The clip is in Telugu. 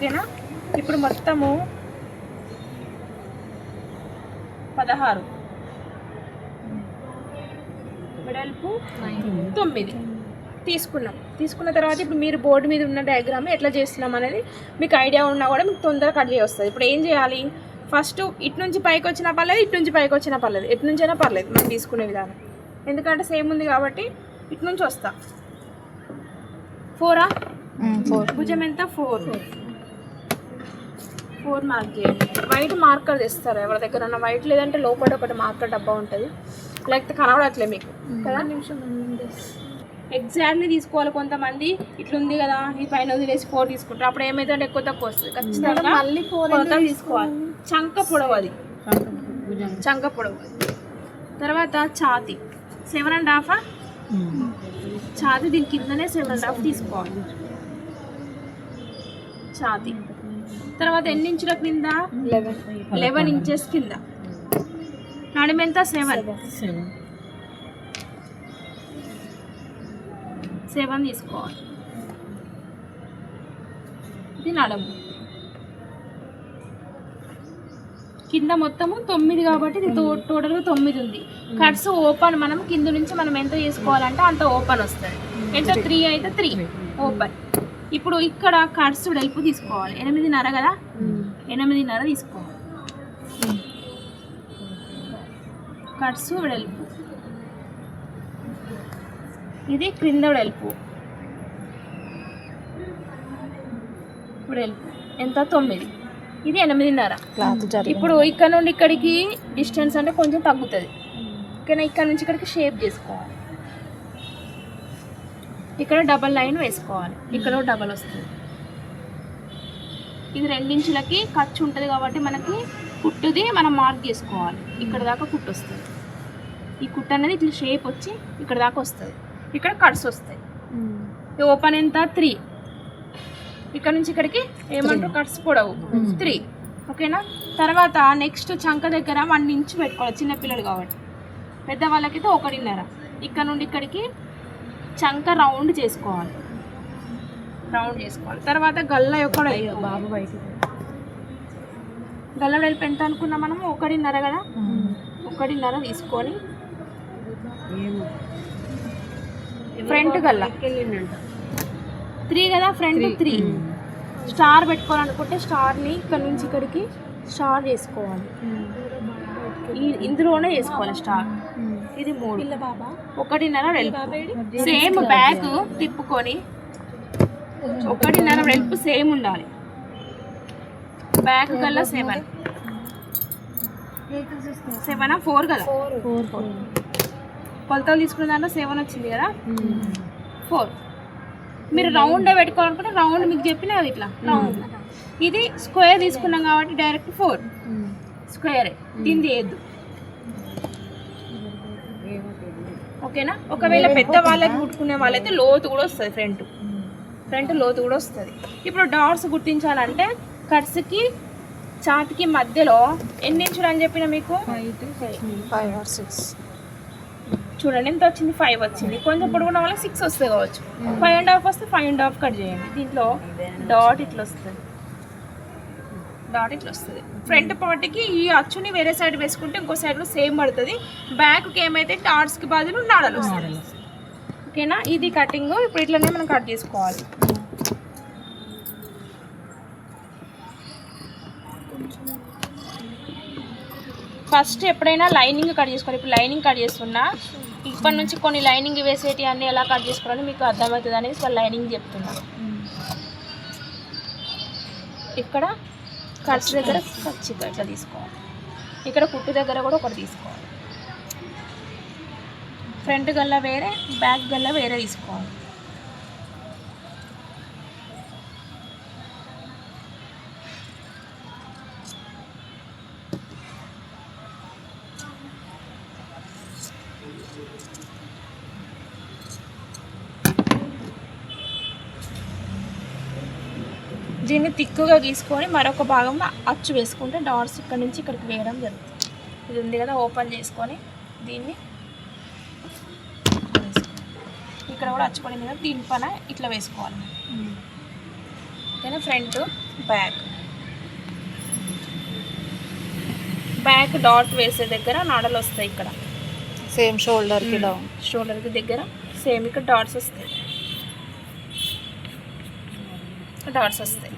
ఓకేనా. ఇప్పుడు మొత్తము 16, వెడల్పు 9 తీసుకున్న తర్వాత ఇప్పుడు మీరు బోర్డు మీద ఉన్న డయాగ్రామ్ ఎట్లా చేస్తున్నాం అనేది మీకు ఐడియా ఉన్నా కూడా మీకు తొందరగా కట్ చేయొస్తుంది. ఇప్పుడు ఏం చేయాలి, ఫస్ట్ ఇటు నుంచి పైకి వచ్చినా పర్లేదు, ఇటు నుంచి పైకి వచ్చినా పర్లేదు, ఎటు నుంచి అయినా పర్లేదు మనం తీసుకునే విధానం, ఎందుకంటే సేమ్ ఉంది కాబట్టి. ఇటు నుంచి వస్తా 4 భుజం ఎంత 4 మార్క్ చేయండి. వైట్ మార్కర్ తెస్తారు ఎవరి దగ్గర ఉన్న, వైట్ లేదంటే లోపల ఒకటి మార్కర్ డబ్బా ఉంటుంది, లేకపోతే కనబడట్లే మీకు కదా. ఎగ్జాక్ట్లీ తీసుకోవాలి. కొంతమంది ఇట్లుంది కదా ఈ పైన వదిలేసి 4 తీసుకుంటారు, అప్పుడు ఏమైతే ఎక్కువ తక్కువ వస్తుంది. ఖచ్చితంగా మళ్ళీ 4 తీసుకోవాలి. చంక పొడవు, అది చంక పొడవు. తర్వాత ఛాతీ 7.5, ఛాతీ దీని కిందనే 7.5 తీసుకోవాలి ఛాతీ. తర్వాత ఎన్ని ఇంచుల కింద 11 ఇంచెస్ కింద. నడుము ఎంత 7 తీసుకోవాలి. ఇది నడుము. కింద మొత్తము 9 కాబట్టి ఇది టోటల్గా 9 ఉంది. కట్స్ ఓపెన్ మనం కింద నుంచి మనం ఎంత చేసుకోవాలంటే అంత ఓపెన్ వస్తుంది. ఎంత 3 అయితే 3 ఓపెన్. ఇప్పుడు ఇక్కడ కట్స్ వెడల్పు తీసుకోవాలి. 8.5 కదా, 8.5 తీసుకోవాలి. కట్స్ వెడల్పు, ఇది క్రింద వెడల్పు ఎంత 9, ఇది 8.5. ఇప్పుడు ఇక్కడ నుండి ఇక్కడికి డిస్టెన్స్ అంటే కొంచెం తగ్గుతుంది. ఓకేనా, ఇక్కడ నుంచి ఇక్కడికి షేప్ చేసుకోవాలి. ఇక్కడ డబల్ లైన్ వేసుకోవాలి, ఇక్కడ డబల్ వస్తుంది. ఇది 2 ఇంచులకి ఖర్చు ఉంటుంది కాబట్టి మనకి కుట్టుది మనం మార్క్ చేసుకోవాలి. ఇక్కడ దాకా కుట్టు వస్తుంది. ఈ కుట్టు అనేది ఇట్లా షేప్ వచ్చి ఇక్కడ దాకా వస్తుంది. ఇక్కడ కట్స్ వస్తాయి. ఈ ఓపెన్ ఎంత 3, ఇక్కడ నుంచి ఇక్కడికి ఏమంటారు కట్స్ పొడవు 3. ఓకేనా. తర్వాత నెక్స్ట్ చంక దగ్గర 1 ఇంచ్ పెట్టుకోవాలి, చిన్నపిల్లలు కాబట్టి. పెద్దవాళ్ళకైతే 1.5. ఇక్కడ నుండి ఇక్కడికి చంక రౌండ్ చేసుకోవాలి. తర్వాత గల్ల యొక్క గల్ల వెడల్పు ఎంత అనుకున్నాం మనం, 1.5 కదా, 1.5 తీసుకొని ఫ్రంట్ గల్ల 3 కదా, ఫ్రంట్ 3. స్టార్ పెట్టుకోవాలనుకుంటే స్టార్ని ఇక్కడ నుంచి ఇక్కడికి స్టార్ చేసుకోవాలి. ఇందులోనే చేసుకోవాలి స్టార్. ఇది 3, 1.5 వెడల్పు. సేమ్ బ్యాక్ తిప్పుకొని 1.5 వెడల్పు సేమ్ ఉండాలి. బ్యాక్ కల్లా 7 4 కదా, 4 కొలతలు తీసుకున్న దాంట్లో 7 వచ్చింది కదా, 4. మీరు రౌండ్ పెట్టుకోవాలనుకుంటే రౌండ్ మీకు చెప్పిన అది ఇట్లా రౌండ్. ఇది స్క్వేర్ తీసుకున్నాం కాబట్టి డైరెక్ట్ 4 స్క్వేర్, దీన్ని చేయొద్దు. ఓకేనా. ఒకవేళ పెద్ద వాళ్ళకి కుట్టుకునే వాళ్ళైతే లోతు కూడా వస్తుంది, ఫ్రంట్ లోతు కూడా వస్తుంది. ఇప్పుడు డాట్స్ గుర్తించాలంటే కట్స్కి చాట్కి మధ్యలో ఎన్ని ఇంచులు అని చెప్పిన మీకు 5 or 6. చూడండి ఎంత వచ్చింది, 5 వచ్చింది. కొంచెం పొడుగున్న వాళ్ళకి 6 వస్తుంది కావచ్చు. 5.5 వస్తే 5.5 కట్ చేయండి. దీంట్లో డాట్ ఇట్లా వస్తుంది, ఫ్రంట్ పార్ట్కి ఈ అచ్చుని వేరే సైడ్ వేసుకుంటే ఇంకో సైడ్లో సేమ్ పడుతుంది. బ్యాక్కి ఏమైతే డాట్స్కి బదులు నాడలు వస్తుంది. ఓకేనా. ఇది కటింగ్. ఇప్పుడు ఇట్లనే మనం కట్ చేసుకోవాలి. ఫస్ట్ ఎప్పుడైనా లైనింగ్ కట్ చేసుకోవాలి. ఇప్పుడు లైనింగ్ కట్ చేస్తున్నా, ఇప్పటి నుంచి కొన్ని లైనింగ్ వేసేటి అన్నీ ఎలా కట్ చేసుకోవాలని మీకు అర్థమవుతుంది అనేది వాళ్ళు లైనింగ్ చెప్తున్నా. ఇక్కడ కట్స్ దగ్గర ఖచ్చితంగా ఇట్లా తీసుకోవాలి. ఇక్కడ కుట్టు దగ్గర కూడా ఒకటి తీసుకోవాలి. ఫ్రంట్ గల్ల వేరే, బ్యాక్ గల్ల వేరే తీసుకోవాలి. దీన్ని తిక్కుగా గీసుకొని మరొక భాగంలో అచ్చు వేసుకుంటే డాట్స్ ఇక్కడ నుంచి ఇక్కడికి వేయడం జరుగుతుంది. ఇది ఉంది కదా, ఓపెన్ చేసుకొని దీన్ని ఇక్కడ కూడా అచ్చు పడింది కదా, దీని పైన ఇట్లా వేసుకోవాలి. ఓకేనా. ఫ్రంట్ బ్యాక్, బ్యాక్ డాట్ వేసే దగ్గర నాడలు వస్తాయి ఇక్కడ. సేమ్ షోల్డర్కి డౌన్, షోల్డర్కి దగ్గర సేమ్ ఇక్కడ డాట్స్ వస్తాయి, డాట్స్ వస్తాయి.